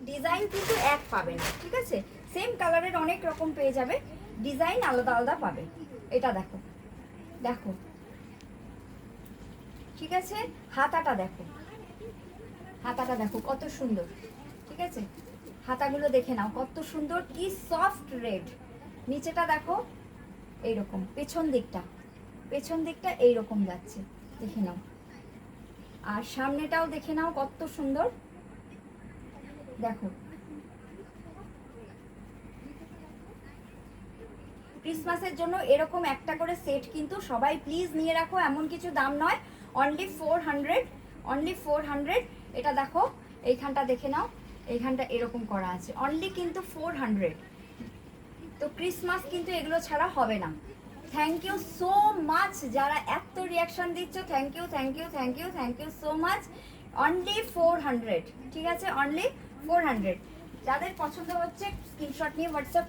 Design কিন্তু এক পাবে না, ঠিক আছে? সেম কালারের অনেক রকম পেয়ে যাবে, ডিজাইন আলাদা আলাদা পাবে। এটা দেখো, দেখো, ঠিক আছে? হাতাটা দেখো, হাতাটা দেখো কত সুন্দর, ঠিক আছে? হাতাগুলো দেখে নাও কত সুন্দর, কি সফট রেড। নিচেটা দেখো এইরকম, পেছন দিকটা এইরকম যাচ্ছে, দেখে নাও। আর সামনেটাও দেখে নাও কত সুন্দর, দেখো। ক্রিসমাসের জন্য এরকম একটা করে সেট কিন্তু সবাই প্লিজ নিয়ে রাখো, এমন কিছু দাম নয়, অনলি 400, অনলি 400। এটা দেখো, এইখানটা দেখে নাও, এইখানটা এরকম করা আছে, অনলি কিন্তু 400। তো ক্রিসমাস কিন্তু এগুলো ছাড়া হবে না। থ্যাংক ইউ সো মাচ যারা এত রিয়াকশন দিচ্ছ, thank you, thank you, thank you, thank you so much. Only 400, ঠিক আছে? অনলি 400। যাদের পছন্দ হচ্ছে স্ক্রিনশট নিয়ে হোয়াটসঅ্যাপ